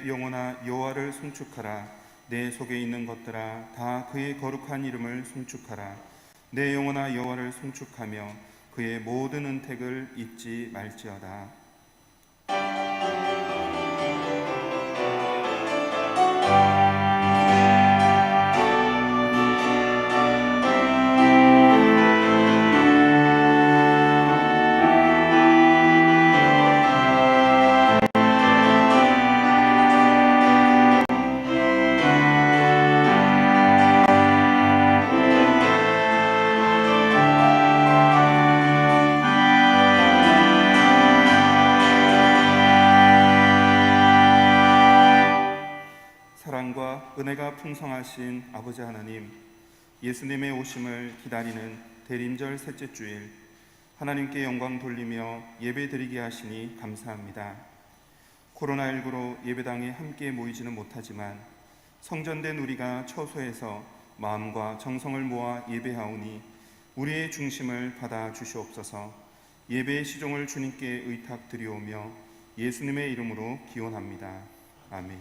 내 영혼아 여호와를 송축하라. 내 속에 있는 것들아 다 그의 거룩한 이름을 송축하라. 내 영혼아 여호와를 송축하며 그의 모든 은택을 잊지 말지어다. 사랑과 은혜가 풍성하신 아버지 하나님, 예수님의 오심을 기다리는 대림절 셋째 주일, 하나님께 영광 돌리며 예배 드리게 하시니 감사합니다. 코로나19로 예배당에 함께 모이지는 못하지만 성전된 우리가 처소에서 마음과 정성을 모아 예배하오니 우리의 중심을 받아 주시옵소서. 예배의 시종을 주님께 의탁드리오며 예수님의 이름으로 기원합니다. 아멘.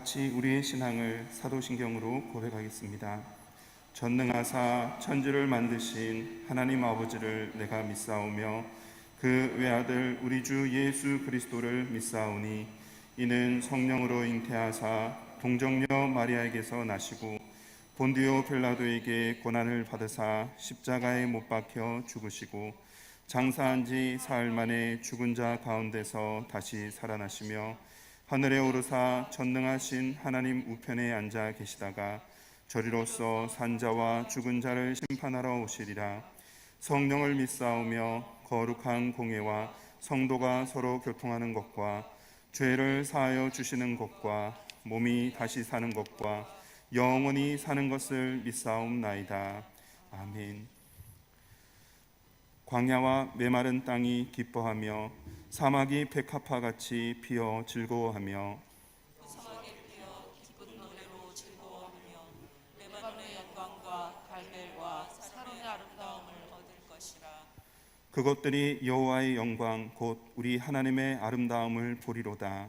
같이 우리의 신앙을 사도신경으로 고백하겠습니다. 전능하사 천지를 만드신 하나님 아버지를 내가 믿사오며 그 외아들 우리 주 예수 그리스도를 믿사오니 이는 성령으로 잉태하사 동정녀 마리아에게서 나시고 본디오 빌라도에게 고난을 받으사 십자가에 못 박혀 죽으시고 장사한 지 사흘 만에 죽은 자 가운데서 다시 살아나시며 하늘에 오르사 전능하신 하나님 우편에 앉아 계시다가 저리로서 산자와 죽은 자를 심판하러 오시리라. 성령을 믿사오며 거룩한 공회와 성도가 서로 교통하는 것과 죄를 사하여 주시는 것과 몸이 다시 사는 것과 영원히 사는 것을 믿사옵나이다. 아멘. 광야와 메마른 땅이 기뻐하며 사막이 백합화같이 피어 즐거워하며 사막에 피어 기쁜 노래로 즐거워하며 레바논의 영광과 갈멜과 사론의 아름다움을 얻을 것이라. 그것들이 여호와의 영광 곧 우리 하나님의 아름다움을 보리로다.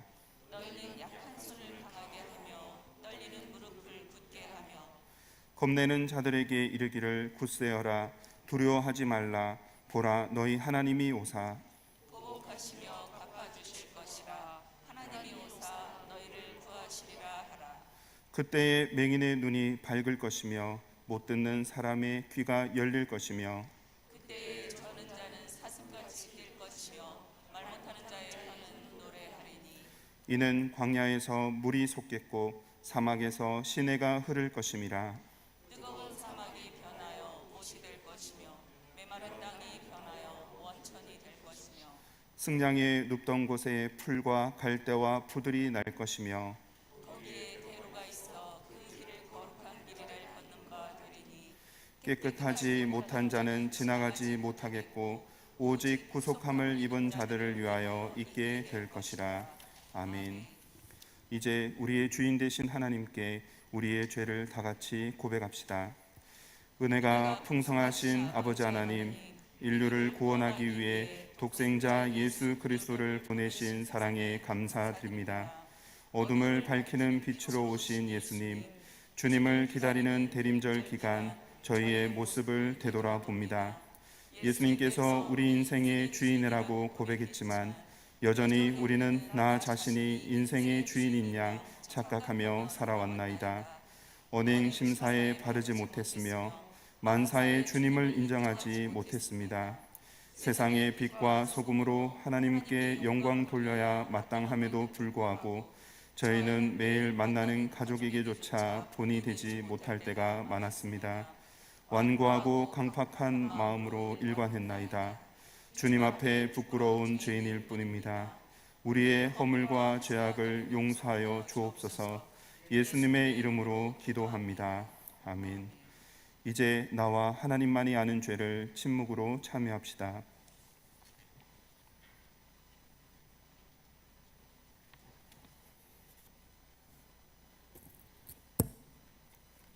너희는 약한 손을 강하게 하며 떨리는 무릎을 굳게 하며 겁내는 자들에게 이르기를 굳세어라. 두려워하지 말라. 보라 너희 하나님이 오사 보복하시며 갚아주실 것이라. 하나님이 오사 너희를 구하시리라 하라. 그때에 맹인의 눈이 밝을 것이며 못 듣는 사람의 귀가 열릴 것이며 그때에 이는 광야에서 물이 솟겠고 사막에서 시내가 흐를 것임이라. 뜨거운 사막이 변하여 못이 될 것이며 메마른 땅이 변하여 원천이 될 것이며 승량이 눕던 곳에 풀과 갈대와 푸들이 날 것이며 거기에 대로가 있어 그 길을 거룩한 길이라 걷는 바 되리니 깨끗하지 못한 자는 지나가지 못하겠고 오직 구속함을 입은 자들을 위하여 있게 될 것이라. 아멘. 이제 우리의 주인 되신 하나님께 우리의 죄를 다 같이 고백합시다. 은혜가 풍성하신 아버지 하나님, 인류를 구원하기 위해 독생자 예수 그리스도를 보내신 사랑에 감사드립니다. 어둠을 밝히는 빛으로 오신 예수님, 주님을 기다리는 대림절 기간 저희의 모습을 되돌아봅니다. 예수님께서 우리 인생의 주인이라고 고백했지만 여전히 우리는 나 자신이 인생의 주인인 양 착각하며 살아왔나이다. 언행 심사에 바르지 못했으며 만사의 주님을 인정하지 못했습니다. 세상의 빛과 소금으로 하나님께 영광 돌려야 마땅함에도 불구하고 저희는 매일 만나는 가족에게조차 본이 되지 못할 때가 많았습니다. 완고하고 강팍한 마음으로 일관했나이다. 주님 앞에 부끄러운 죄인일 뿐입니다. 우리의 허물과 죄악을 용서하여 주옵소서. 예수님의 이름으로 기도합니다. 아멘. 이제 나와 하나님만이 아는 죄를 침묵으로 참여합시다.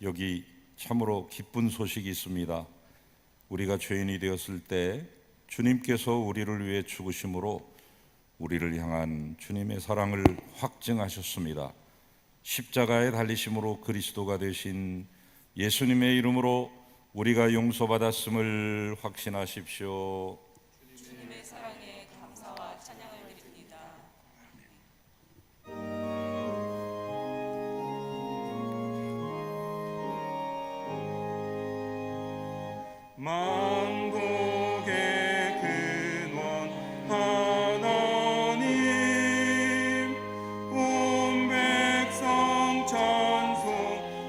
여기 참으로 기쁜 소식이 있습니다. 우리가 죄인이 되었을 때 주님께서 우리를 위해 죽으심으로 우리를 향한 주님의 사랑을 확증하셨습니다. 십자가에 달리심으로 그리스도가 되신 예수님의 이름으로 우리가 용서받았음을 확신하십시오. 주님의 사랑에 감사와 찬양을 드립니다. 만국의 근원 하나님, 온 백성 찬송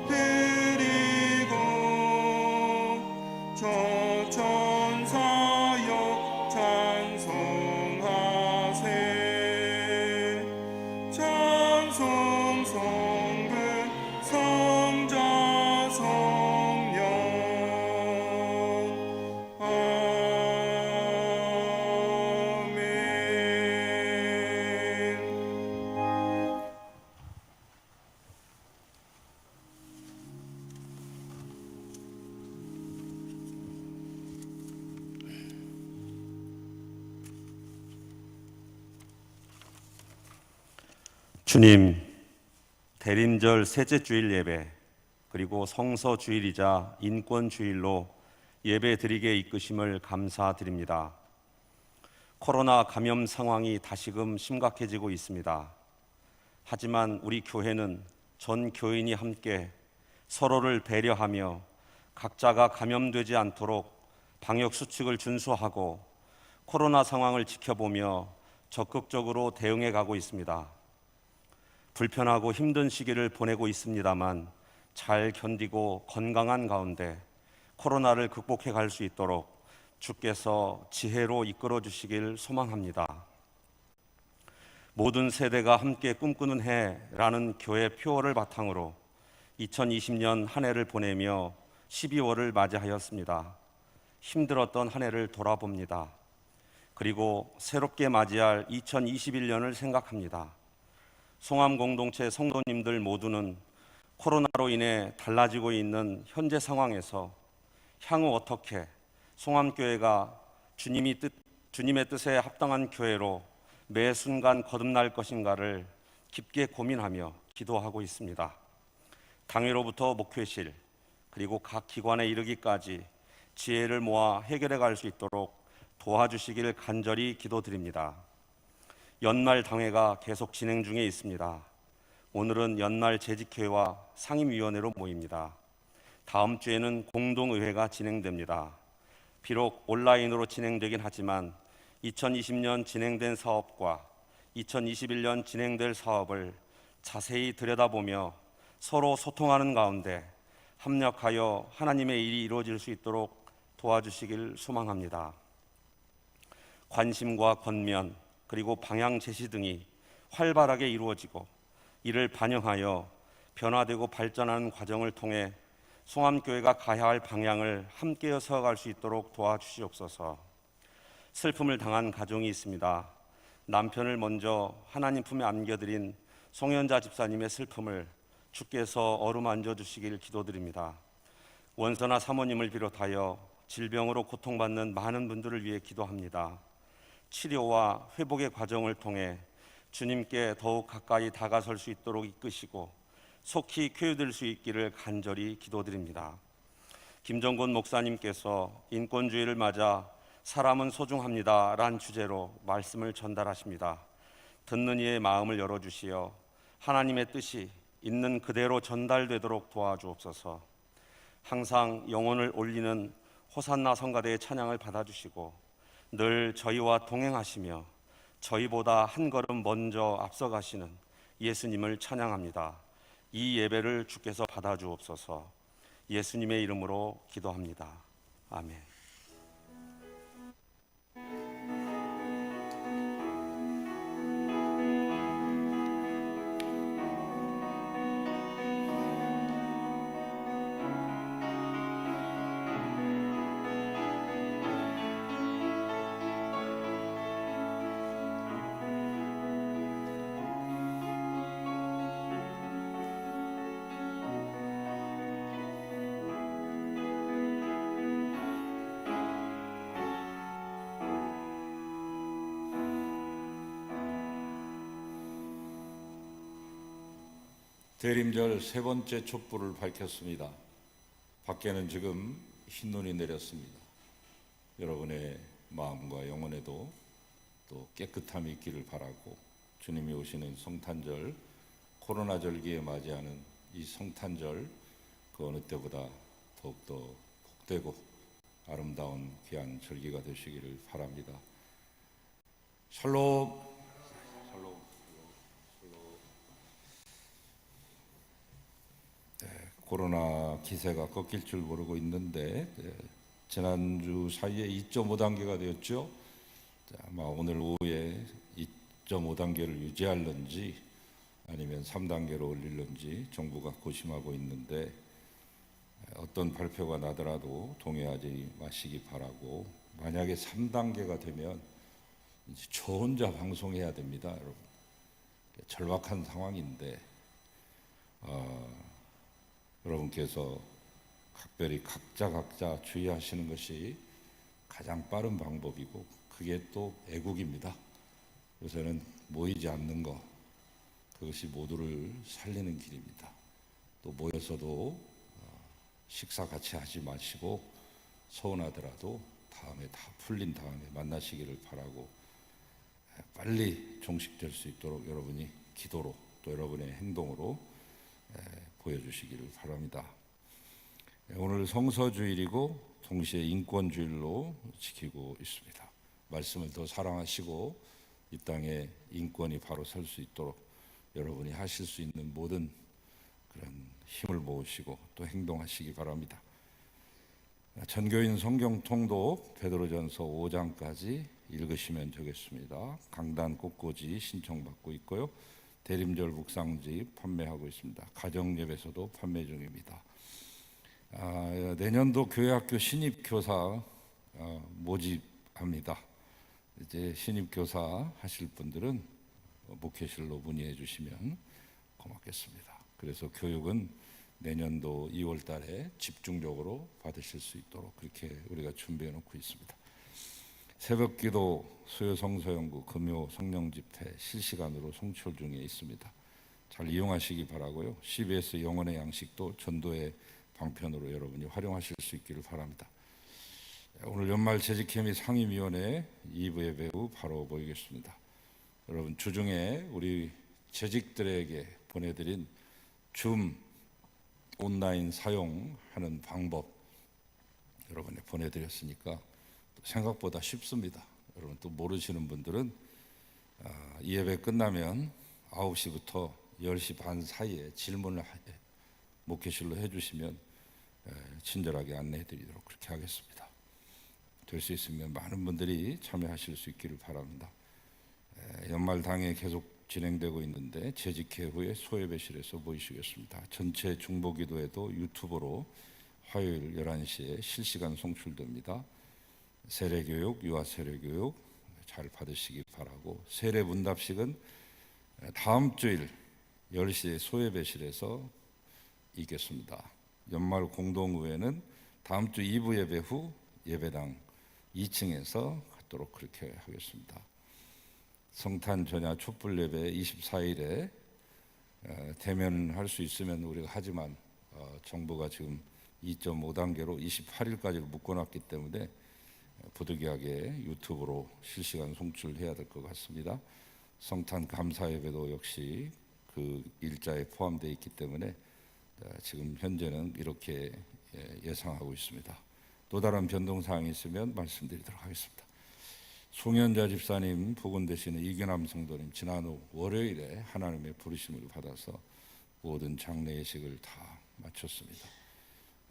드리고 저 천사여 찬송하세. 찬송 성부 성자 성령 아멘. 주님, 대림절 셋째 주일 예배 그리고 성서 주일이자 인권 주일로 예배 드리게 이끄심을 감사드립니다. 코로나 감염 상황이 다시금 심각해지고 있습니다. 하지만 우리 교회는 전 교인이 함께 서로를 배려하며 각자가 감염되지 않도록 방역 수칙을 준수하고 코로나 상황을 지켜보며 적극적으로 대응해 가고 있습니다. 불편하고 힘든 시기를 보내고 있습니다만 잘 견디고 건강한 가운데 코로나를 극복해 갈 수 있도록 주께서 지혜로 이끌어 주시길 소망합니다. 모든 세대가 함께 꿈꾸는 해라는 교회 표어를 바탕으로 2020년 한 해를 보내며 12월을 맞이하였습니다. 힘들었던 한 해를 돌아봅니다. 그리고 새롭게 맞이할 2021년을 생각합니다. 송암 공동체 성도님들 모두는 코로나로 인해 달라지고 있는 현재 상황에서 향후 어떻게 송암교회가 주님의 뜻에 합당한 교회로 매 순간 거듭날 것인가를 깊게 고민하며 기도하고 있습니다. 당회로부터 목회실 그리고 각 기관에 이르기까지 지혜를 모아 해결해 갈 수 있도록 도와주시기를 간절히 기도드립니다. 연말 당회가 계속 진행 중에 있습니다. 오늘은 연말 재직회와 상임위원회로 모입니다. 다음 주에는 공동의회가 진행됩니다. 비록 온라인으로 진행되긴 하지만 2020년 진행된 사업과 2021년 진행될 사업을 자세히 들여다보며 서로 소통하는 가운데 합력하여 하나님의 일이 이루어질 수 있도록 도와주시길 소망합니다. 관심과 권면 그리고 방향 제시 등이 활발하게 이루어지고 이를 반영하여 변화되고 발전하는 과정을 통해 송암교회가 가야 할 방향을 함께 서갈 수 있도록 도와주시옵소서. 슬픔을 당한 가정이 있습니다. 남편을 먼저 하나님 품에 안겨드린 송현자 집사님의 슬픔을 주께서 어루만져 주시길 기도드립니다. 원서나 사모님을 비롯하여 질병으로 고통받는 많은 분들을 위해 기도합니다. 치료와 회복의 과정을 통해 주님께 더욱 가까이 다가설 수 있도록 이끄시고 속히 쾌유될 수 있기를 간절히 기도드립니다. 김정곤 목사님께서 인권주의를 맞아 사람은 소중합니다 란 주제로 말씀을 전달하십니다. 듣는 이의 마음을 열어주시어 하나님의 뜻이 있는 그대로 전달되도록 도와주옵소서. 항상 영혼을 올리는 호산나 성가대의 찬양을 받아주시고 늘 저희와 동행하시며 저희보다 한 걸음 먼저 앞서가시는 예수님을 찬양합니다. 이 예배를 주께서 받아주옵소서. 예수님의 이름으로 기도합니다. 아멘. 대림절 세 번째 촛불을 밝혔습니다. 밖에는 지금 흰눈이 내렸습니다. 여러분의 마음과 영혼에도 또 깨끗함이 있기를 바라고, 주님이 오시는 성탄절, 코로나 절기에 맞이하는 이 성탄절, 그 어느 때보다 더욱더 복되고 아름다운 귀한 절기가 되시기를 바랍니다. 샬롬. 코로나 기세가 꺾일 줄 모르고 있는데 지난주 사이에 2.5단계가 되었죠. 아마 오늘 오후에 2.5단계를 유지할런지 아니면 3단계로 올릴런지 정부가 고심하고 있는데, 어떤 발표가 나더라도 동의하지 마시기 바라고, 만약에 3단계가 되면 이제 저 혼자 방송해야 됩니다, 여러분. 절박한 상황인데 여러분께서 각별히 각자 주의하시는 것이 가장 빠른 방법이고, 그게 또 애국입니다. 요새는 모이지 않는 것, 그것이 모두를 살리는 길입니다. 또 모여서도 식사 같이 하지 마시고 서운하더라도 다음에 다 풀린 다음에 만나시기를 바라고, 빨리 종식될 수 있도록 여러분이 기도로 또 여러분의 행동으로 보여주시기를 바랍니다. 오늘 성서주일이고 동시에 인권주일로 지키고 있습니다. 말씀을 더 사랑하시고 이 땅에 인권이 바로 설 수 있도록 여러분이 하실 수 있는 모든 그런 힘을 모으시고 또 행동하시기 바랍니다. 전교인 성경 통독 베드로전서 5장까지 읽으시면 되겠습니다. 강단 꽃꽂이 신청받고 있고요. 대림절 묵상지 판매하고 있습니다. 가정예배에서도 판매 중입니다. 내년도 교회학교 신입교사 모집합니다. 이제 신입교사 하실 분들은 목회실로 문의해 주시면 고맙겠습니다. 그래서 교육은 내년도 2월 달에 집중적으로 받으실 수 있도록 그렇게 우리가 준비해 놓고 있습니다. 새벽기도, 수요 성서연구, 금요 성령 집회 실시간으로 송출 중에 있습니다. 잘 이용하시기 바라고요. CBS 영혼의 양식도 전도의 방편으로 여러분이 활용하실 수 있기를 바랍니다. 오늘 연말 재직 및 상임위원회 2부 예배후 바로 모이겠습니다. 여러분, 주중에 우리 재직들에게 보내드린 줌 온라인 사용하는 방법 여러분에 보내드렸으니까 생각보다 쉽습니다. 여러분 또 모르시는 분들은 이 예배 끝나면 9시부터 10시 반 사이에 질문을 목회실로 해주시면 친절하게 안내해드리도록 그렇게 하겠습니다. 될 수 있으면 많은 분들이 참여하실 수 있기를 바랍니다. 연말 당회 계속 진행되고 있는데 재직회 후에 소예배실에서 모이시겠습니다. 전체 중보기도에도 유튜브로 화요일 11시에 실시간 송출됩니다. 세례교육, 유아세례교육 잘 받으시기 바라고, 세례문답식은 다음 주일 10시에 소예배실에서 있겠습니다. 연말 공동의회는 다음 주 2부 예배 후 예배당 2층에서 갖도록 그렇게 하겠습니다. 성탄 전야 촛불 예배 24일에 대면할 수 있으면 우리가 하지만 정부가 지금 2.5단계로 28일까지를 묶어놨기 때문에 부득이하게 유튜브로 실시간 송출해야 될 것 같습니다. 성탄 감사 예배도 역시 그 일자에 포함되어 있기 때문에 지금 현재는 이렇게 예상하고 있습니다. 또 다른 변동사항이 있으면 말씀드리도록 하겠습니다. 송현자 집사님 부군 되시는 이규남 성도님 지난 월요일에 하나님의 부르심을 받아서 모든 장례 예식을 다 마쳤습니다.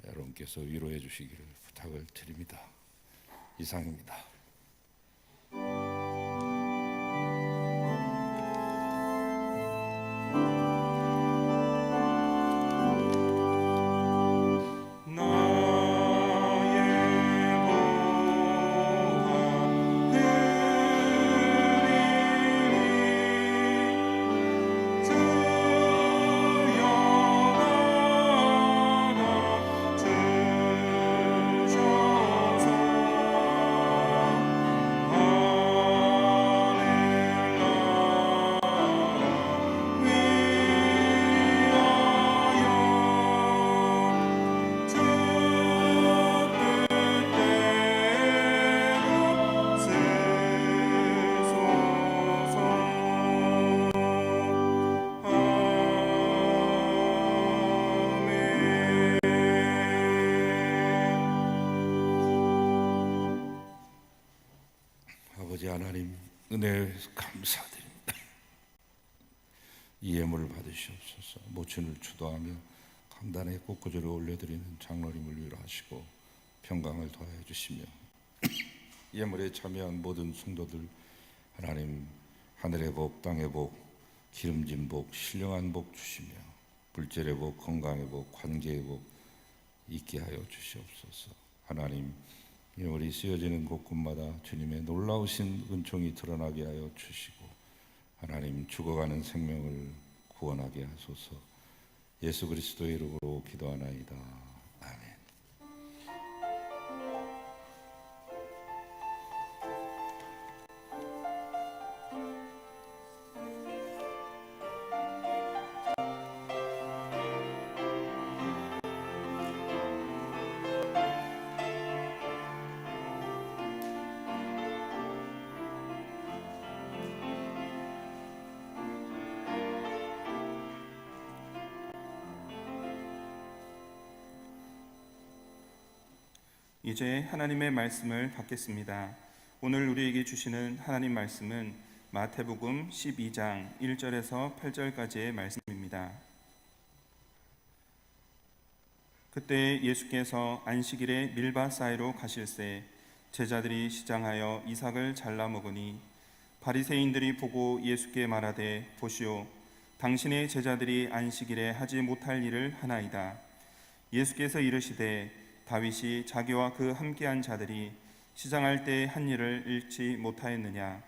여러분께서 위로해 주시기를 부탁을 드립니다. 이상입니다. 아버지 하나님, 은혜 감사드립니다. 이 예물을 받으시옵소서. 모친을 추도하며 강단에 꽃구절을 올려드리는 장로님을 위로하시고 평강을 더하여 주시며 예물에 참여한 모든 성도들 하나님, 하늘의 복, 땅의 복, 기름진 복, 신령한 복 주시며 불절의 복, 건강의 복, 관계의 복 있게 하여 주시옵소서. 하나님, 예물이 쓰여지는 곳곳마다 주님의 놀라우신 은총이 드러나게 하여 주시고 하나님, 죽어가는 생명을 구원하게 하소서. 예수 그리스도의 이름으로 기도하나이다. 아멘. 이제 하나님의 말씀을 받겠습니다. 오늘 우리에게 주시는 하나님 말씀은 마태복음 12장 1절에서 8절까지의 말씀입니다. 그때 예수께서 안식일에 밀밭 사이로 가실새 제자들이 시장하여 이삭을 잘라 먹으니 바리새인들이 보고 예수께 말하되, 보시오, 당신의 제자들이 안식일에 하지 못할 일을 하나이다. 예수께서 이르시되, 다윗이 자기와 그 함께한 자들이 시장할 때 한 일을 잃지 못하였느냐?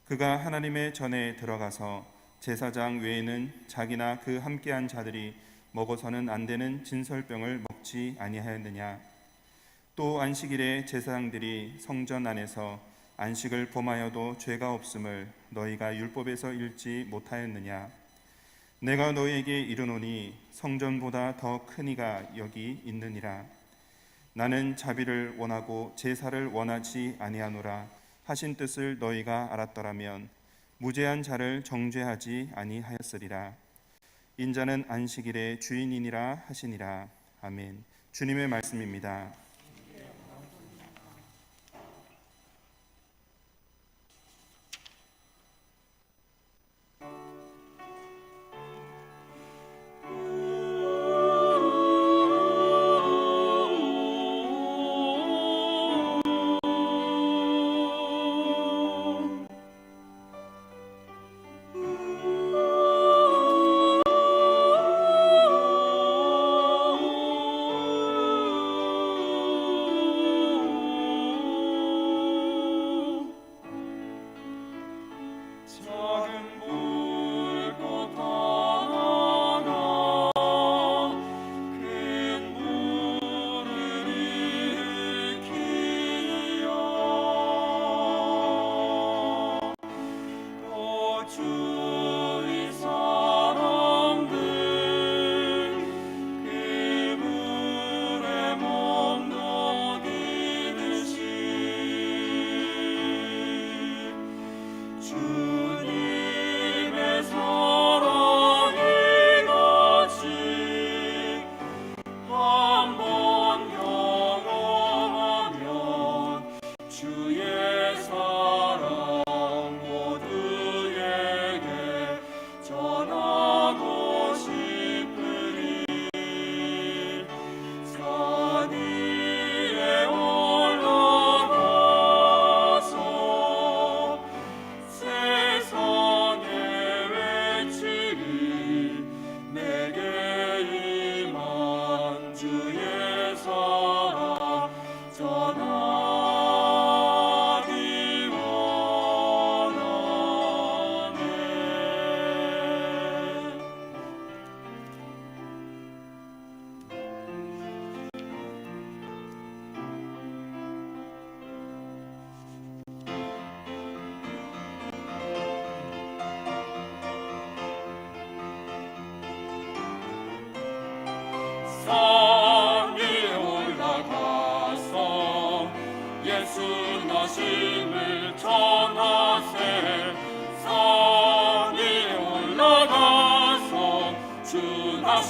그가 하나님의 전에 들어가서 제사장 외에는 자기나 그 함께한 자들이 먹어서는 안 되는 진설병을 먹지 아니하였느냐? 또 안식일에 제사장들이 성전 안에서 안식을 범하여도 죄가 없음을 너희가 율법에서 읽지 못하였느냐? 내가 너희에게 이르노니 성전보다 더 큰 이가 여기 있느니라. 나는 자비를 원하고 제사를 원하지 아니하노라 하신 뜻을 너희가 알았더라면 무죄한 자를 정죄하지 아니하였으리라. 인자는 안식일의 주인이니라 하시니라. 아멘. 주님의 말씀입니다.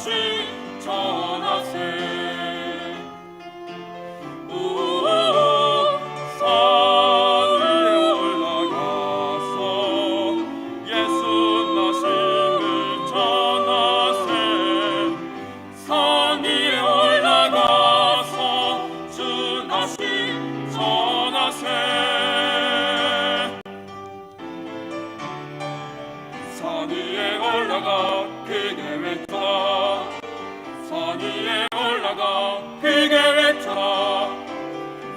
다시 전하세. 산 위에 올라가서 예수 나심을 전하세. 산 위에 올라가서 주 나심 전하세. 산 위에 올라가 크게 외쳐라. 산 위에 올라가 크게 외쳐라.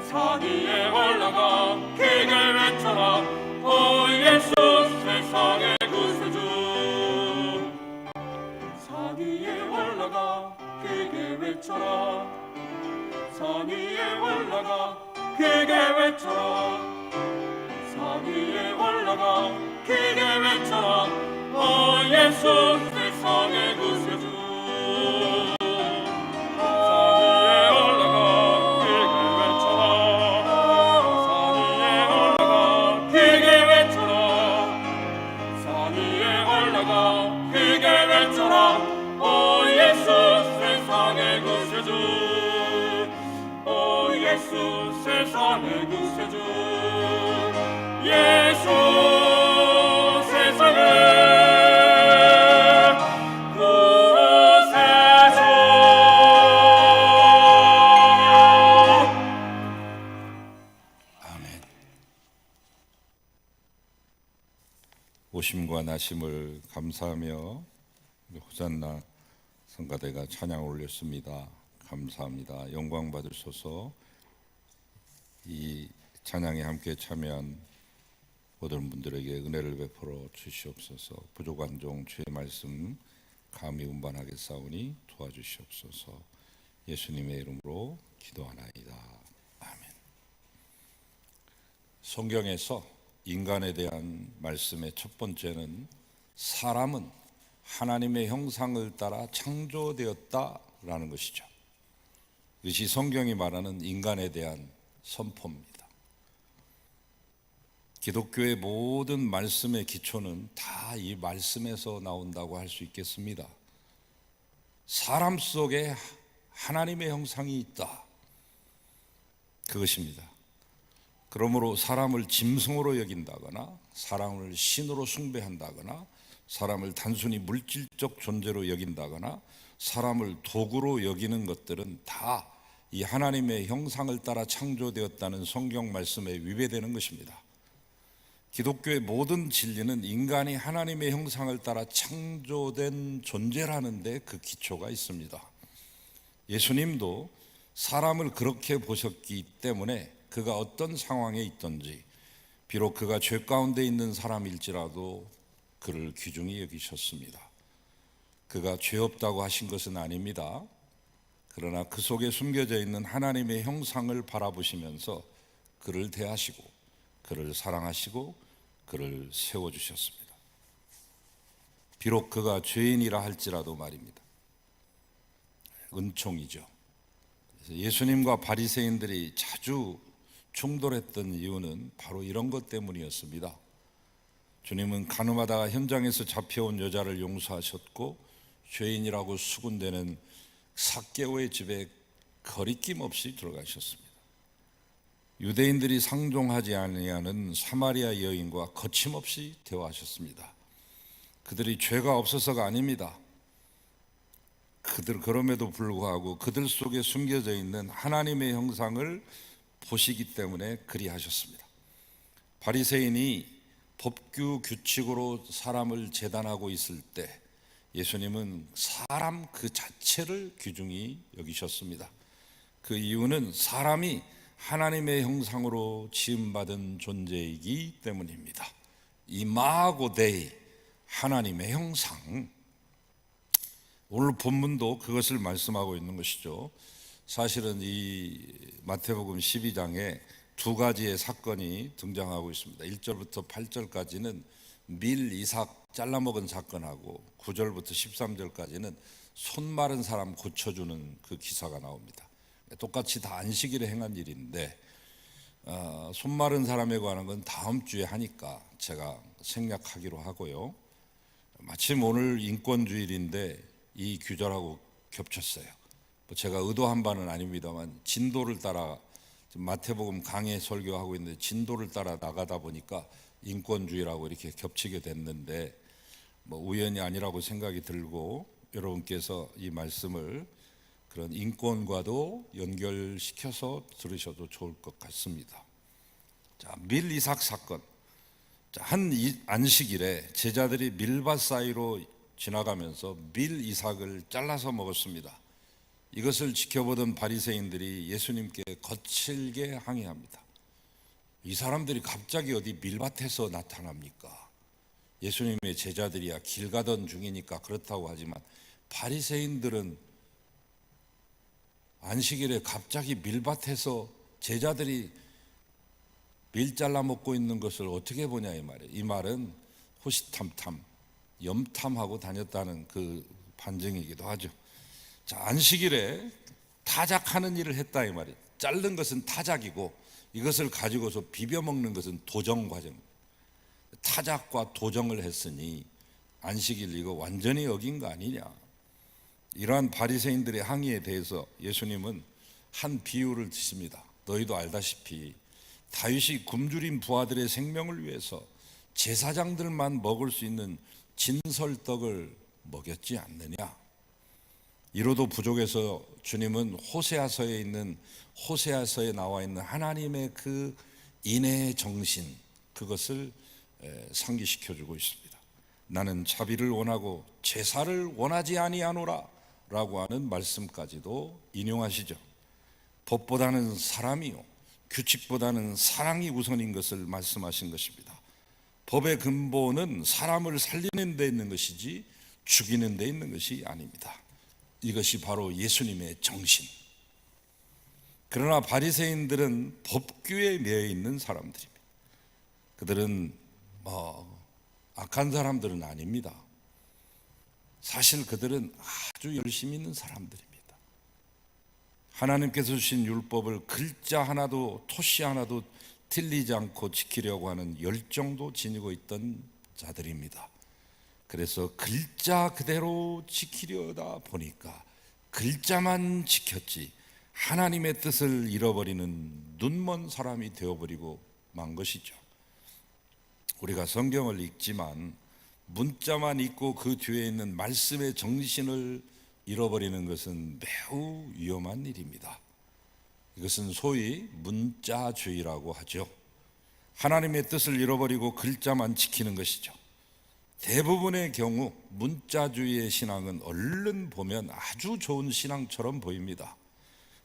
산 위에 올라가 크게 외쳐라. 오 예수 세상의 구세주. 산 위에 올라가 크게 외쳐라. 산 위에 올라가 크게 외쳐라. 산 위에 올라가 크게 외쳐라. 오 예수 세상의 구세주. 산 위에 올라가 크게 외쳐라. 산 위에 올라가 크게 외쳐라. 산 위에 올라가 크게 외쳐라. 오 예수 세상의 구세주. 오 예수 세상의 구세주. 예수 세상의 구세주. 아멘. 오심과 나심을 감사하며 우리 호산나 성가대가 찬양 올렸습니다. 감사합니다. 영광 받으소서. 이 찬양에 함께 참여한 모든 분들에게 은혜를 베풀어 주시옵소서. 부족한 종 주의 말씀 감히 운반하게 싸우니 도와주시옵소서. 예수님의 이름으로 기도하나이다. 아멘. 성경에서 인간에 대한 말씀의 첫 번째는 사람은 하나님의 형상을 따라 창조되었다라는 것이죠. 이것이 성경이 말하는 인간에 대한 선포입니다. 기독교의 모든 말씀의 기초는 다 이 말씀에서 나온다고 할 수 있겠습니다. 사람 속에 하나님의 형상이 있다. 그것입니다. 그러므로 사람을 짐승으로 여긴다거나 사람을 신으로 숭배한다거나 사람을 단순히 물질적 존재로 여긴다거나 사람을 도구로 여기는 것들은 다 이 하나님의 형상을 따라 창조되었다는 성경 말씀에 위배되는 것입니다. 기독교의 모든 진리는 인간이 하나님의 형상을 따라 창조된 존재라는 데 그 기초가 있습니다. 예수님도 사람을 그렇게 보셨기 때문에 그가 어떤 상황에 있든지 비록 그가 죄 가운데 있는 사람일지라도 그를 귀중히 여기셨습니다. 그가 죄 없다고 하신 것은 아닙니다. 그러나 그 속에 숨겨져 있는 하나님의 형상을 바라보시면서 그를 대하시고 그를 사랑하시고 그를 세워주셨습니다. 비록 그가 죄인이라 할지라도 말입니다. 은총이죠. 예수님과 바리새인들이 자주 충돌했던 이유는 바로 이런 것 때문이었습니다. 주님은 가늠하다가 현장에서 잡혀온 여자를 용서하셨고 죄인이라고 수군대는 삭개오의 집에 거리낌 없이 들어가셨습니다. 유대인들이 상종하지 아니하는 사마리아 여인과 거침없이 대화하셨습니다. 그들이 죄가 없어서가 아닙니다. 그럼에도 불구하고 그들 속에 숨겨져 있는 하나님의 형상을 보시기 때문에 그리하셨습니다. 바리새인이 법규 규칙으로 사람을 재단하고 있을 때 예수님은 사람 그 자체를 귀중히 여기셨습니다. 그 이유는 사람이 하나님의 형상으로 지음받은 존재이기 때문입니다. 이마고 데이, 하나님의 형상. 오늘 본문도 그것을 말씀하고 있는 것이죠. 사실은 이 마태복음 12장에 두 가지의 사건이 등장하고 있습니다. 1절부터 8절까지는 밀 이삭 잘라먹은 사건하고 9절부터 13절까지는 손 마른 사람 고쳐주는 그 기사가 나옵니다. 똑같이 다 안식일에 행한 일인데 손 마른 사람에 관한 건 다음 주에 하니까 제가 생략하기로 하고요. 마침 오늘 인권주일인데 이 규절하고 겹쳤어요. 뭐 제가 의도한 바는 아닙니다만 진도를 따라 지금 마태복음 강해 설교하고 있는데 진도를 따라 나가다 보니까 인권주의라고 이렇게 겹치게 됐는데 뭐 우연이 아니라고 생각이 들고 여러분께서 이 말씀을 그런 인권과도 연결시켜서 들으셔도 좋을 것 같습니다. 자, 밀 이삭 사건. 자, 한 안식일에 제자들이 밀밭 사이로 지나가면서 밀 이삭을 잘라서 먹었습니다. 이것을 지켜보던 바리새인들이 예수님께 거칠게 항의합니다. 이 사람들이 갑자기 어디 밀밭에서 나타납니까? 예수님의 제자들이야 길 가던 중이니까 그렇다고 하지만 바리새인들은 안식일에 갑자기 밀밭에서 제자들이 밀 잘라 먹고 있는 것을 어떻게 보냐 이 말이에요. 이 말은 호시탐탐, 염탐하고 다녔다는 그 반증이기도 하죠. 자, 안식일에 타작하는 일을 했다 이 말이에요. 자른 것은 타작이고 이것을 가지고서 비벼 먹는 것은 도정 과정. 타작과 도정을 했으니 안식일 이거 완전히 어긴 거 아니냐. 이러한 바리새인들의 항의에 대해서 예수님은 한 비유를 드십니다. 너희도 알다시피 다윗이 굶주린 부하들의 생명을 위해서 제사장들만 먹을 수 있는 진설떡을 먹였지 않느냐. 이로도 부족해서 주님은 호세아서에 나와 있는 하나님의 그 인애의 정신, 그것을 상기시켜주고 있습니다. 나는 자비를 원하고 제사를 원하지 아니하노라 라고 하는 말씀까지도 인용하시죠. 법보다는 사람이요 규칙보다는 사랑이 우선인 것을 말씀하신 것입니다. 법의 근본은 사람을 살리는 데 있는 것이지 죽이는 데 있는 것이 아닙니다. 이것이 바로 예수님의 정신. 그러나 바리새인들은 법규에 매여 있는 사람들입니다. 그들은 악한 사람들은 아닙니다. 사실 그들은 아주 열심히 있는 사람들입니다. 하나님께서 주신 율법을 글자 하나도 토시 하나도 틀리지 않고 지키려고 하는 열정도 지니고 있던 자들입니다. 그래서 글자 그대로 지키려다 보니까 글자만 지켰지 하나님의 뜻을 잃어버리는 눈먼 사람이 되어버리고 만 것이죠. 우리가 성경을 읽지만 문자만 읽고 그 뒤에 있는 말씀의 정신을 잃어버리는 것은 매우 위험한 일입니다. 이것은 소위 문자주의라고 하죠. 하나님의 뜻을 잃어버리고 글자만 지키는 것이죠. 대부분의 경우 문자주의의 신앙은 얼른 보면 아주 좋은 신앙처럼 보입니다.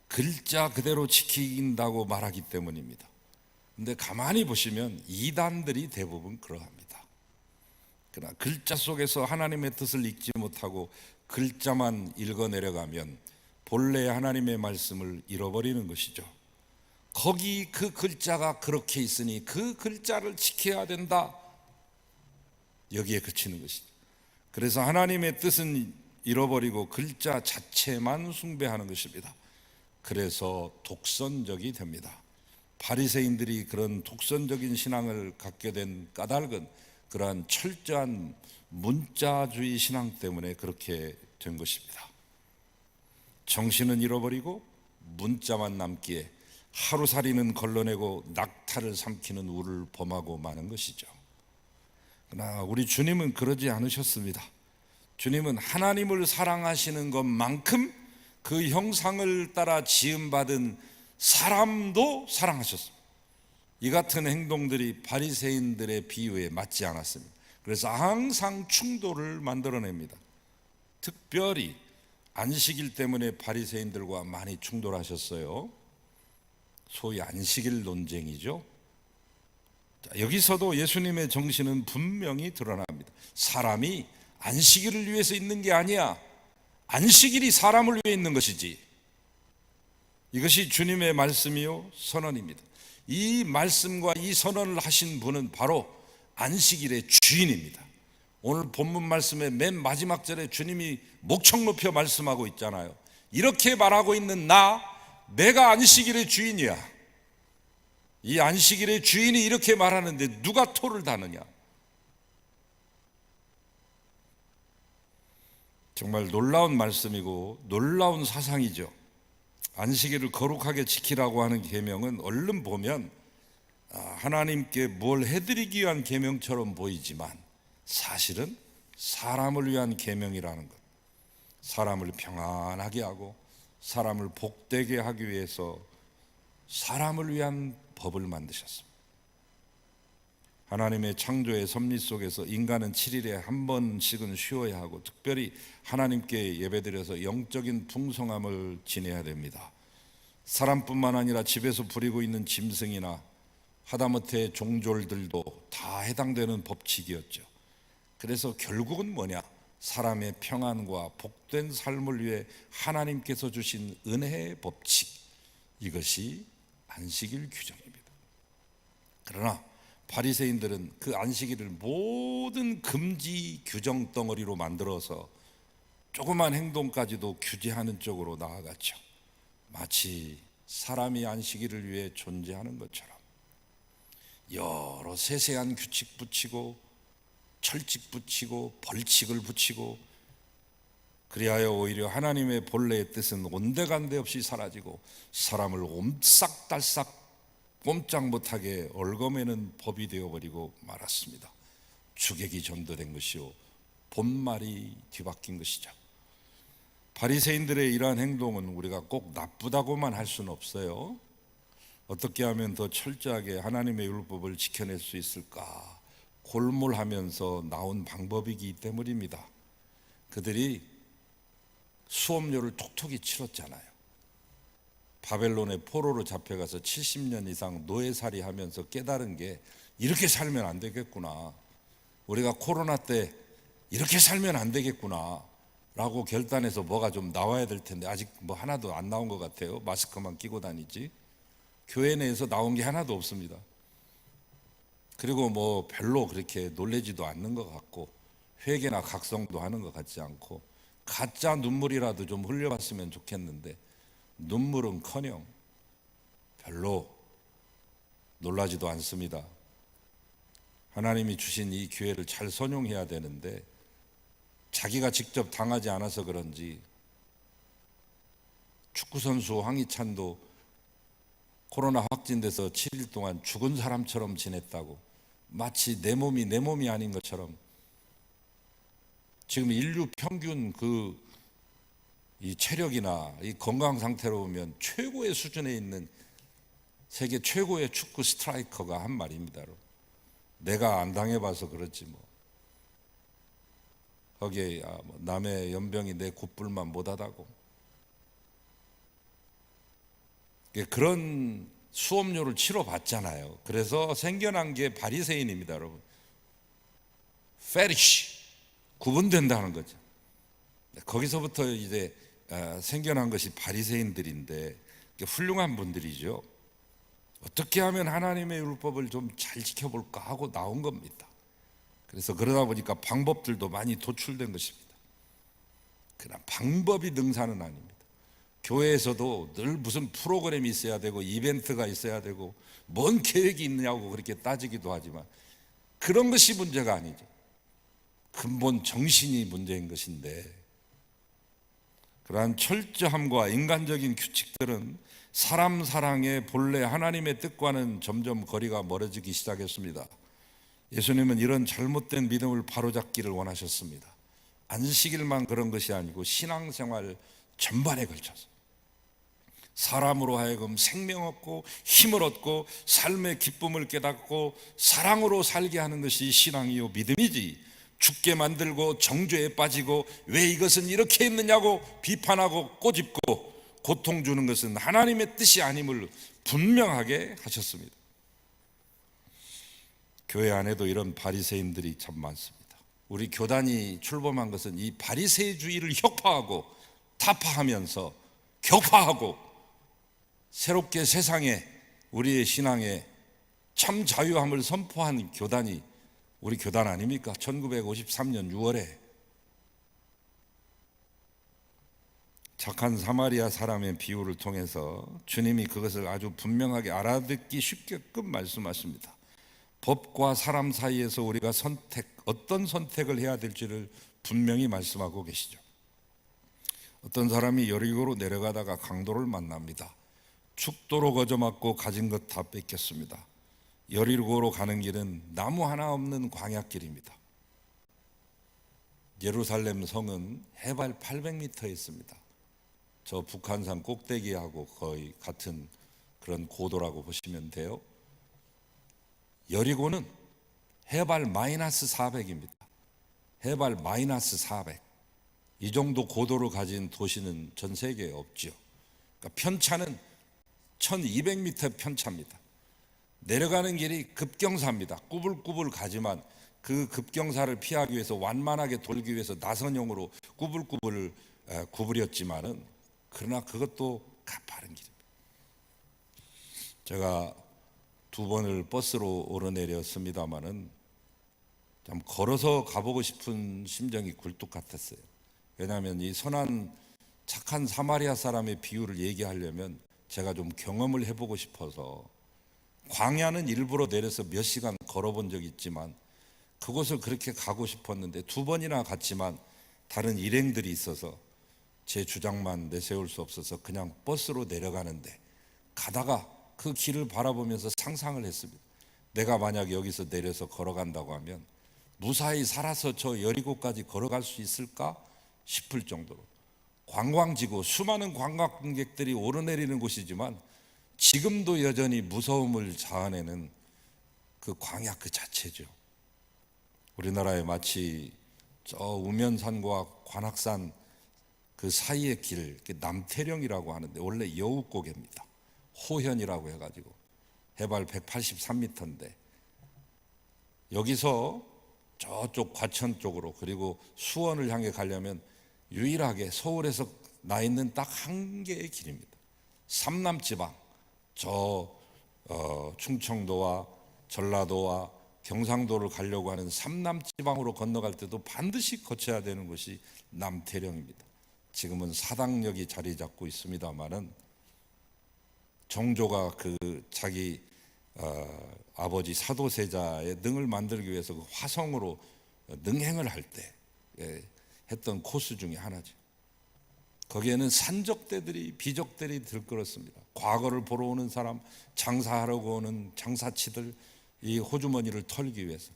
글자 그대로 지킨다고 말하기 때문입니다. 근데 가만히 보시면 이단들이 대부분 그러합니다. 그러나 글자 속에서 하나님의 뜻을 읽지 못하고 글자만 읽어 내려가면 본래 하나님의 말씀을 잃어버리는 것이죠. 거기 그 글자가 그렇게 있으니 그 글자를 지켜야 된다. 여기에 그치는 것이죠. 그래서 하나님의 뜻은 잃어버리고 글자 자체만 숭배하는 것입니다. 그래서 독선적이 됩니다. 바리새인들이 그런 독선적인 신앙을 갖게 된 까닭은 그러한 철저한 문자주의 신앙 때문에 그렇게 된 것입니다. 정신은 잃어버리고 문자만 남기에 하루살이는 걸러내고 낙타를 삼키는 우를 범하고 마는 것이죠. 그러나 우리 주님은 그러지 않으셨습니다. 주님은 하나님을 사랑하시는 것만큼 그 형상을 따라 지음받은 사람도 사랑하셨습니다. 이 같은 행동들이 바리새인들의 비유에 맞지 않았습니다. 그래서 항상 충돌을 만들어냅니다. 특별히 안식일 때문에 바리새인들과 많이 충돌하셨어요. 소위 안식일 논쟁이죠. 자, 여기서도 예수님의 정신은 분명히 드러납니다. 사람이 안식일을 위해서 있는 게 아니야. 안식일이 사람을 위해 있는 것이지. 이것이 주님의 말씀이요 선언입니다. 이 말씀과 이 선언을 하신 분은 바로 안식일의 주인입니다. 오늘 본문 말씀의 맨 마지막 절에 주님이 목청 높여 말씀하고 있잖아요. 이렇게 말하고 있는 내가 안식일의 주인이야. 이 안식일의 주인이 이렇게 말하는데 누가 토를 다느냐? 정말 놀라운 말씀이고 놀라운 사상이죠. 안식일을 거룩하게 지키라고 하는 계명은 얼른 보면 하나님께 뭘 해드리기 위한 계명처럼 보이지만 사실은 사람을 위한 계명이라는 것, 사람을 평안하게 하고 사람을 복되게 하기 위해서 사람을 위한 법을 만드셨습니다. 하나님의 창조의 섭리 속에서 인간은 7일에 한 번씩은 쉬어야 하고 특별히 하나님께 예배드려서 영적인 풍성함을 지내야 됩니다. 사람뿐만 아니라 집에서 부리고 있는 짐승이나 하다못해 종졸들도 다 해당되는 법칙이었죠. 그래서 결국은 뭐냐? 사람의 평안과 복된 삶을 위해 하나님께서 주신 은혜의 법칙, 이것이 안식일 규정입니다. 그러나 바리새인들은 그 안식일을 모든 금지 규정 덩어리로 만들어서 조그만 행동까지도 규제하는 쪽으로 나아갔죠. 마치 사람이 안식일을 위해 존재하는 것처럼 여러 세세한 규칙 붙이고 철칙 붙이고 벌칙을 붙이고, 그리하여 오히려 하나님의 본래의 뜻은 온데간데 없이 사라지고 사람을 옴싹달싹 꼼짝 못하게 얽어매는 법이 되어버리고 말았습니다. 주객이 전도된 것이요 본말이 뒤바뀐 것이죠. 바리새인들의 이러한 행동은 우리가 꼭 나쁘다고만 할 수는 없어요. 어떻게 하면 더 철저하게 하나님의 율법을 지켜낼 수 있을까 골몰하면서 나온 방법이기 때문입니다. 그들이 수업료를 톡톡히 치렀잖아요. 바벨론의 포로로 잡혀가서 70년 이상 노예살이 하면서 깨달은 게 이렇게 살면 안 되겠구나, 우리가 코로나 때 이렇게 살면 안 되겠구나 라고 결단해서 뭐가 좀 나와야 될 텐데 아직 뭐 하나도 안 나온 것 같아요. 마스크만 끼고 다니지 교회 내에서 나온 게 하나도 없습니다. 그리고 뭐 별로 그렇게 놀래지도 않는 것 같고 회개나 각성도 하는 것 같지 않고 가짜 눈물이라도 좀 흘려봤으면 좋겠는데 눈물은커녕 별로 놀라지도 않습니다. 하나님이 주신 이 기회를 잘 선용해야 되는데 자기가 직접 당하지 않아서 그런지 축구선수 황희찬도 코로나 확진돼서 7일 동안 죽은 사람처럼 지냈다고, 마치 내 몸이 아닌 것처럼. 지금 인류 평균 이 체력이나 이 건강 상태로 보면 최고의 수준에 있는 세계 최고의 축구 스트라이커가 한 말입니다. 내가 안 당해봐서 그렇지 뭐 거기에 남의 연병이 내 굿불만 못하다고. 그런 수업료를 치러봤잖아요. 그래서 생겨난 게 바리새인입니다, 여러분. 페리시, 구분된다는 거죠. 거기서부터 이제 생겨난 것이 바리새인들인데 훌륭한 분들이죠. 어떻게 하면 하나님의 율법을 좀 잘 지켜볼까 하고 나온 겁니다. 그래서 그러다 보니까 방법들도 많이 도출된 것입니다. 그러나 방법이 능사는 아닙니다. 교회에서도 늘 무슨 프로그램이 있어야 되고 이벤트가 있어야 되고 뭔 계획이 있느냐고 그렇게 따지기도 하지만 그런 것이 문제가 아니죠. 근본 정신이 문제인 것인데, 그러한 철저함과 인간적인 규칙들은 사람 사랑의 본래 하나님의 뜻과는 점점 거리가 멀어지기 시작했습니다. 예수님은 이런 잘못된 믿음을 바로잡기를 원하셨습니다. 안식일만 그런 것이 아니고 신앙생활 전반에 걸쳐서 사람으로 하여금 생명 얻고 힘을 얻고 삶의 기쁨을 깨닫고 사랑으로 살게 하는 것이 신앙이요 믿음이지, 죽게 만들고 정죄에 빠지고 왜 이것은 이렇게 했느냐고 비판하고 꼬집고 고통 주는 것은 하나님의 뜻이 아님을 분명하게 하셨습니다. 교회 안에도 이런 바리새인들이 참 많습니다. 우리 교단이 출범한 것은 이 바리새주의를 혁파하고 타파하면서 격파하고 새롭게 세상에 우리의 신앙에 참 자유함을 선포한 교단이 우리 교단 아닙니까? 1953년 6월에 착한 사마리아 사람의 비유를 통해서 주님이 그것을 아주 분명하게 알아듣기 쉽게끔 말씀하십니다. 법과 사람 사이에서 우리가 어떤 선택을 해야 될지를 분명히 말씀하고 계시죠. 어떤 사람이 여리고로 내려가다가 강도를 만납니다. 죽도록 얻어맞고 가진 것 다 뺏겼습니다. 여리고로 가는 길은 나무 하나 없는 광야길입니다. 예루살렘 성은 해발 800m에 있습니다. 저 북한산 꼭대기하고 거의 같은 그런 고도라고 보시면 돼요. 여리고는 해발 마이너스 400입니다. 해발 마이너스 400. 이 정도 고도를 가진 도시는 전 세계에 없죠. 그러니까 편차는 1200m 편차입니다. 내려가는 길이 급경사입니다. 꾸불꾸불 가지만 그 급경사를 피하기 위해서 완만하게 돌기 위해서 나선형으로 꾸불꾸불 구부렸지만은 그러나 그것도 가파른 길입니다. 제가 2번을 버스로 오르내렸습니다마는 참 걸어서 가보고 싶은 심정이 굴뚝 같았어요. 왜냐하면 이 선한 착한 사마리아 사람의 비유를 얘기하려면 제가 좀 경험을 해보고 싶어서 광야는 일부러 내려서 몇 시간 걸어본 적이 있지만 그곳을 그렇게 가고 싶었는데 2번이나 갔지만 다른 일행들이 있어서 제 주장만 내세울 수 없어서 그냥 버스로 내려가는데 가다가 그 길을 바라보면서 상상을 했습니다. 내가 만약 여기서 내려서 걸어간다고 하면 무사히 살아서 저 여리고까지 걸어갈 수 있을까 싶을 정도로 관광지고 수많은 관광객들이 오르내리는 곳이지만 지금도 여전히 무서움을 자아내는 그 광야 그 자체죠. 우리나라에 마치 저 우면산과 관악산 그 사이의 길, 남태령이라고 하는데 원래 여우고개입니다. 호현이라고 해가지고 해발 183m인데 여기서 저쪽 과천 쪽으로 그리고 수원을 향해 가려면 유일하게 서울에서 나 있는 딱 한 개의 길입니다. 삼남지방, 충청도와 전라도와 경상도를 가려고 하는 삼남지방으로 건너갈 때도 반드시 거쳐야 되는 곳이 남태령입니다. 지금은 사당역이 자리 잡고 있습니다마는 정조가 그 자기 아버지 사도세자의 능을 만들기 위해서 그 화성으로 능행을 할 때 했던 코스 중에 하나죠. 거기에는 산적대들이 비적들이 들끓었습니다. 과거를 보러 오는 사람, 장사하려고 오는 장사치들 이 호주머니를 털기 위해서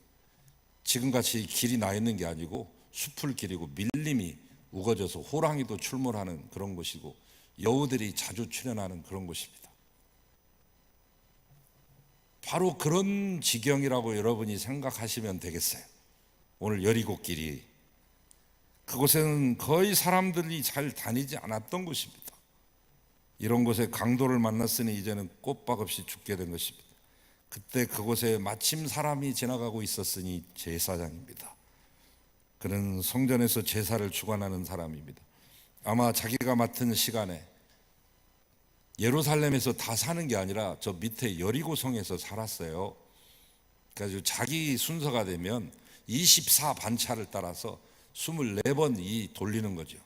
지금같이 길이 나 있는 게 아니고 수풀길이고 밀림이 우거져서 호랑이도 출몰하는 그런 곳이고 여우들이 자주 출현하는 그런 곳입니다. 바로 그런 지경이라고 여러분이 생각하시면 되겠어요. 오늘 여리고길이 그곳에는 거의 사람들이 잘 다니지 않았던 곳입니다. 이런 곳에 강도를 만났으니 이제는 꼬박 없이 죽게 된 것입니다. 그때 그곳에 마침 사람이 지나가고 있었으니 제사장입니다. 그는 성전에서 제사를 주관하는 사람입니다. 아마 자기가 맡은 시간에 예루살렘에서 다 사는 게 아니라 저 밑에 여리고성에서 살았어요. 그래서 자기 순서가 되면 24반차를 따라서 24번 이 돌리는 거죠.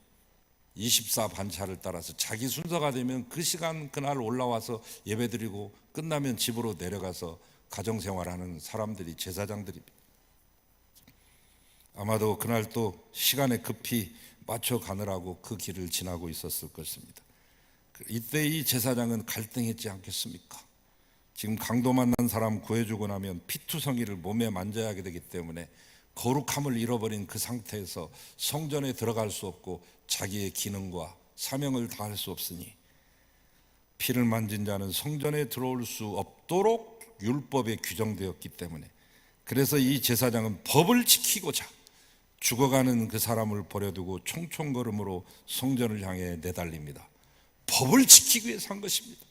24반차를 따라서 자기 순서가 되면 그 시간 그날 올라와서 예배드리고 끝나면 집으로 내려가서 가정생활하는 사람들이 제사장들입니다. 아마도 그날 또 시간에 급히 맞춰 가느라고 그 길을 지나고 있었을 것입니다. 이때 이 제사장은 갈등했지 않겠습니까? 지금 강도 만난 사람 구해주고 나면 피투성이를 몸에 만져야 하게 되기 때문에 거룩함을 잃어버린 그 상태에서 성전에 들어갈 수 없고 자기의 기능과 사명을 다할 수 없으니 피를 만진 자는 성전에 들어올 수 없도록 율법에 규정되었기 때문에 그래서 이 제사장은 법을 지키고자 죽어가는 그 사람을 버려두고 총총걸음으로 성전을 향해 내달립니다. 법을 지키기 위해서 한 것입니다.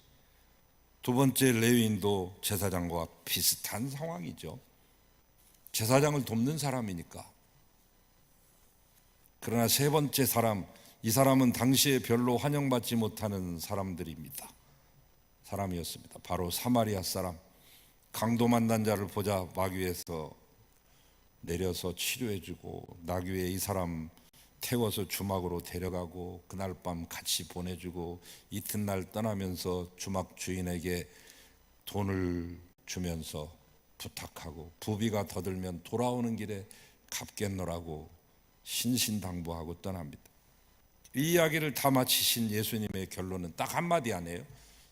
두 번째 레위인도 제사장과 비슷한 상황이죠. 제사장을 돕는 사람이니까. 그러나 세 번째 사람, 이 사람은 당시에 별로 환영받지 못하는 사람이었습니다. 바로 사마리아 사람. 강도 만난 자를 보자 마귀에서 내려서 치료해주고 나귀에 이 사람 태워서 주막으로 데려가고 그날 밤 같이 보내주고 이튿날 떠나면서 주막 주인에게 돈을 주면서 부탁하고 부비가 더 들면 돌아오는 길에 갚겠노라고 신신당부하고 떠납니다. 이 이야기를 다 마치신 예수님의 결론은 딱 한마디 아니에요.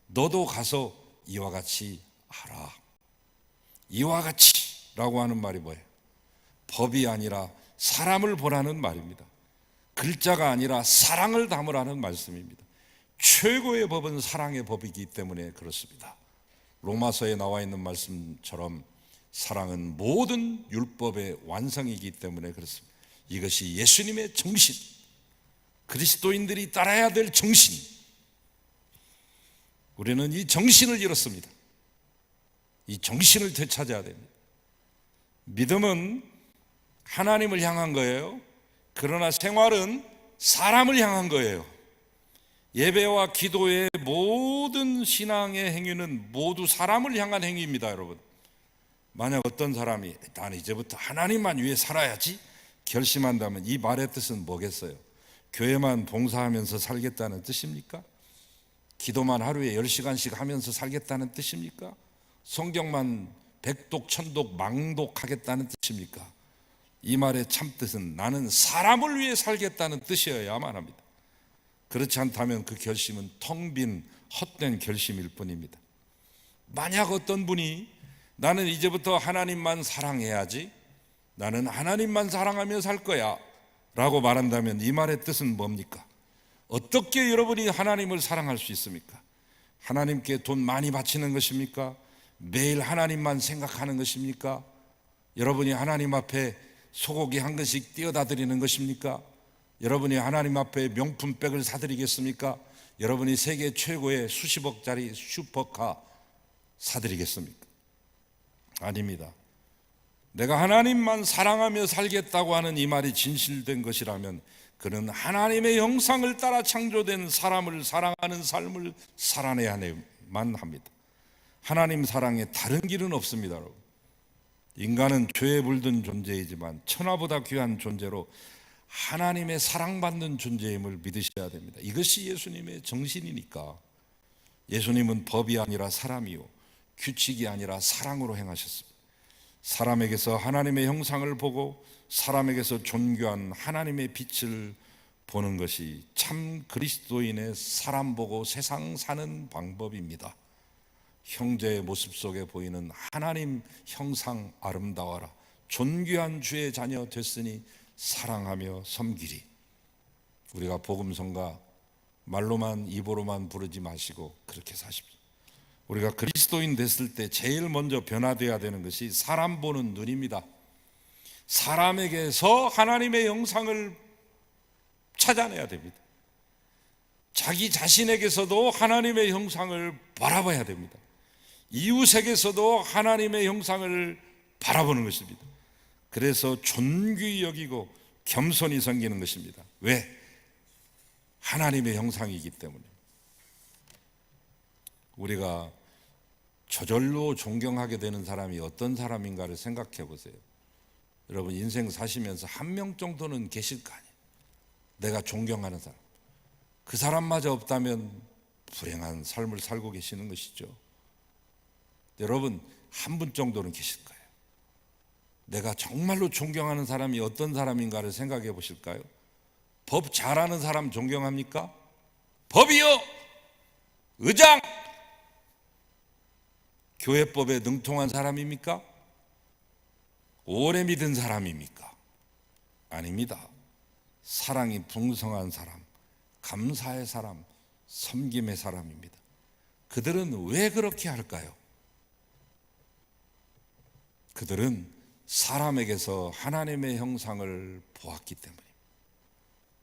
너도 가서 이와 같이 하라. 이와 같이라고 하는 말이 뭐예요? 법이 아니라 사람을 보라는 말입니다. 글자가 아니라 사랑을 담으라는 말씀입니다. 최고의 법은 사랑의 법이기 때문에 그렇습니다. 로마서에 나와 있는 말씀처럼 사랑은 모든 율법의 완성이기 때문에 그렇습니다. 이것이 예수님의 정신, 그리스도인들이 따라야 될 정신. 우리는 이 정신을 잃었습니다. 이 정신을 되찾아야 됩니다. 믿음은 하나님을 향한 거예요. 그러나 생활은 사람을 향한 거예요. 예배와 기도의 모든 신앙의 행위는 모두 사람을 향한 행위입니다, 여러분. 만약 어떤 사람이 나는 이제부터 하나님만 위해 살아야지 결심한다면 이 말의 뜻은 뭐겠어요? 교회만 봉사하면서 살겠다는 뜻입니까? 기도만 하루에 10시간씩 하면서 살겠다는 뜻입니까? 성경만 백독, 천독, 망독하겠다는 뜻입니까? 이 말의 참뜻은 나는 사람을 위해 살겠다는 뜻이어야만 합니다. 그렇지 않다면 그 결심은 텅 빈 헛된 결심일 뿐입니다. 만약 어떤 분이 나는 이제부터 하나님만 사랑해야지, 나는 하나님만 사랑하며 살 거야 라고 말한다면 이 말의 뜻은 뭡니까? 어떻게 여러분이 하나님을 사랑할 수 있습니까? 하나님께 돈 많이 바치는 것입니까? 매일 하나님만 생각하는 것입니까? 여러분이 하나님 앞에 소고기 한 근씩 띄어다 드리는 것입니까? 여러분이 하나님 앞에 명품백을 사드리겠습니까? 여러분이 세계 최고의 수십억짜리 슈퍼카 사드리겠습니까? 아닙니다. 내가 하나님만 사랑하며 살겠다고 하는 이 말이 진실된 것이라면 그는 하나님의 형상을 따라 창조된 사람을 사랑하는 삶을 살아내야만 합니다. 하나님 사랑에 다른 길은 없습니다, 여러분. 인간은 죄에 물든 존재이지만 천하보다 귀한 존재로 하나님의 사랑받는 존재임을 믿으셔야 됩니다. 이것이 예수님의 정신이니까. 예수님은 법이 아니라 사람이요, 규칙이 아니라 사랑으로 행하셨습니다. 사람에게서 하나님의 형상을 보고 사람에게서 존귀한 하나님의 빛을 보는 것이 참 그리스도인의 사람 보고 세상 사는 방법입니다. 형제의 모습 속에 보이는 하나님 형상 아름다워라. 존귀한 주의 자녀 됐으니 사랑하며 섬기리. 우리가 복음성가 말로만 입으로만 부르지 마시고 그렇게 사십시오. 우리가 그리스도인 됐을 때 제일 먼저 변화되어야 되는 것이 사람 보는 눈입니다. 사람에게서 하나님의 형상을 찾아내야 됩니다. 자기 자신에게서도 하나님의 형상을 바라봐야 됩니다. 이웃에게서도 하나님의 형상을 바라보는 것입니다. 그래서 존귀히 여기고 겸손히 섬기는 것입니다. 왜? 하나님의 형상이기 때문에. 우리가 저절로 존경하게 되는 사람이 어떤 사람인가를 생각해 보세요. 여러분 인생 사시면서 한 명 정도는 계실 거 아니에요. 내가 존경하는 사람. 그 사람마저 없다면 불행한 삶을 살고 계시는 것이죠. 여러분 한 분 정도는 계실 거예요. 내가 정말로 존경하는 사람이 어떤 사람인가를 생각해 보실까요? 법 잘하는 사람 존경합니까? 법이요! 의장! 교회법에 능통한 사람입니까? 오래 믿은 사람입니까? 아닙니다. 사랑이 풍성한 사람, 감사의 사람, 섬김의 사람입니다. 그들은 왜 그렇게 할까요? 그들은 사람에게서 하나님의 형상을 보았기 때문입니다.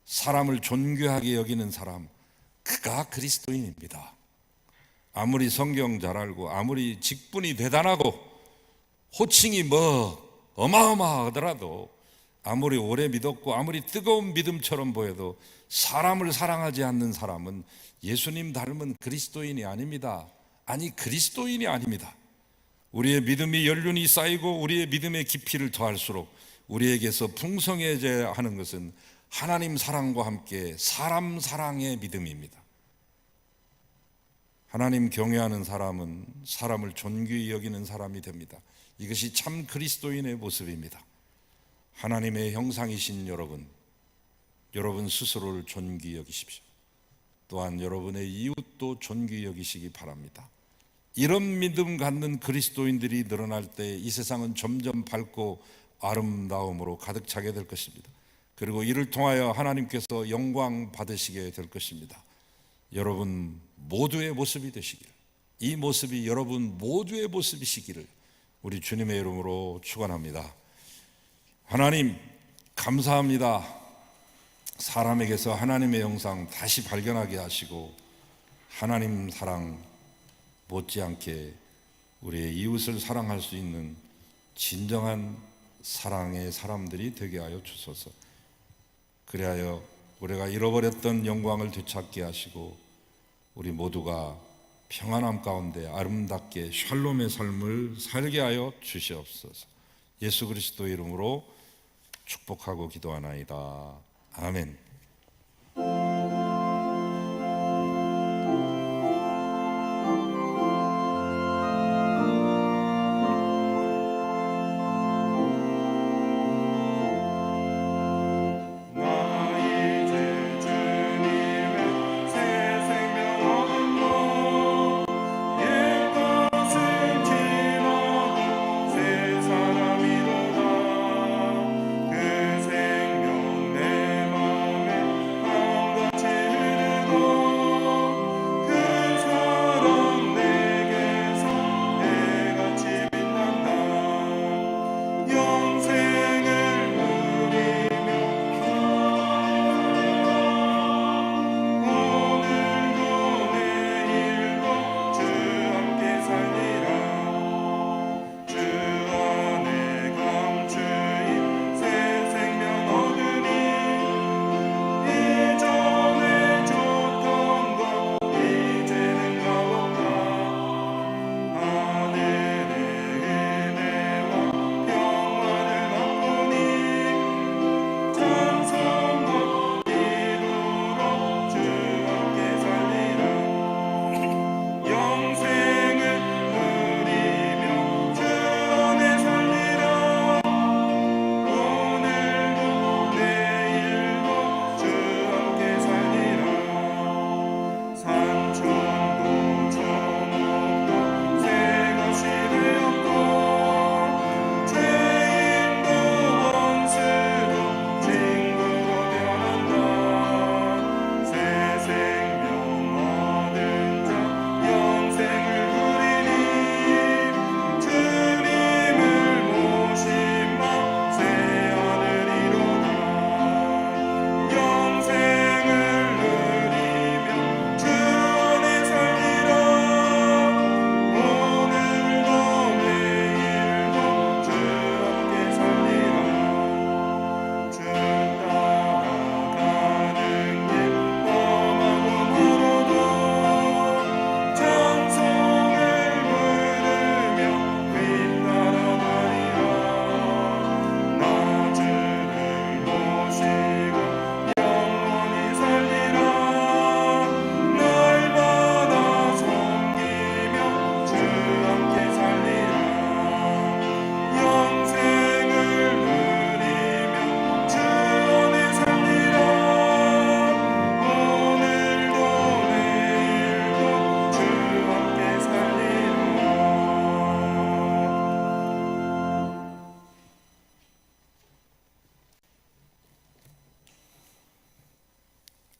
사람을 존귀하게 여기는 사람, 그가 그리스도인입니다. 아무리 성경 잘 알고 아무리 직분이 대단하고 호칭이 어마어마하더라도 아무리 오래 믿었고 아무리 뜨거운 믿음처럼 보여도 사람을 사랑하지 않는 사람은 예수님 닮은 그리스도인이 아닙니다. 아니 그리스도인이 아닙니다. 우리의 믿음이 연륜이 쌓이고 우리의 믿음의 깊이를 더할수록 우리에게서 풍성해져야 하는 것은 하나님 사랑과 함께 사람 사랑의 믿음입니다. 하나님 경외하는 사람은 사람을 존귀히 여기는 사람이 됩니다. 이것이 참 그리스도인의 모습입니다. 하나님의 형상이신 여러분, 여러분 스스로를 존귀 여기십시오. 또한 여러분의 이웃도 존귀 여기시기 바랍니다. 이런 믿음 갖는 그리스도인들이 늘어날 때 이 세상은 점점 밝고 아름다움으로 가득 차게 될 것입니다. 그리고 이를 통하여 하나님께서 영광 받으시게 될 것입니다. 여러분 모두의 모습이 되시기를, 이 모습이 여러분 모두의 모습이시기를 우리 주님의 이름으로 축원합니다. 하나님 감사합니다. 사람에게서 하나님의 영상 다시 발견하게 하시고 하나님 사랑 못지않게 우리의 이웃을 사랑할 수 있는 진정한 사랑의 사람들이 되게 하여 주소서. 그리하여 우리가 잃어버렸던 영광을 되찾게 하시고 우리 모두가 평안함 가운데 아름답게 샬롬의 삶을 살게 하여 주시옵소서. 예수 그리스도의 이름으로 축복하고 기도하나이다. 아멘.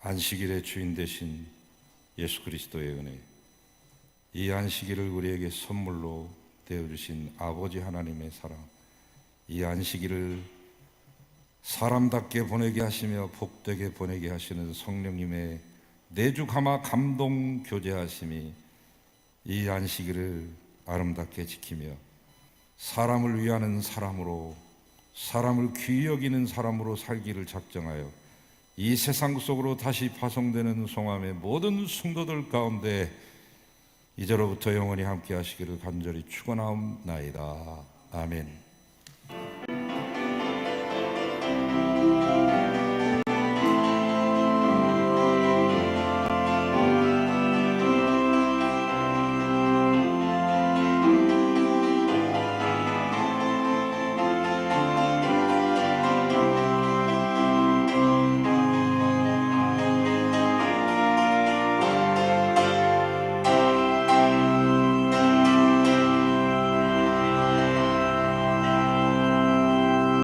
안식일의 주인 되신 예수 그리스도의 은혜, 이 안식일을 우리에게 선물로 되어주신 아버지 하나님의 사랑, 이 안식일을 사람답게 보내게 하시며 복되게 보내게 하시는 성령님의 내주가마 감동 교제하심이 이 안식일을 아름답게 지키며 사람을 위하는 사람으로, 사람을 귀히 여기는 사람으로 살기를 작정하여 이 세상 속으로 다시 파송되는 송암의 모든 성도들 가운데 이제로부터 영원히 함께 하시기를 간절히 축원하옵나이다. 아멘.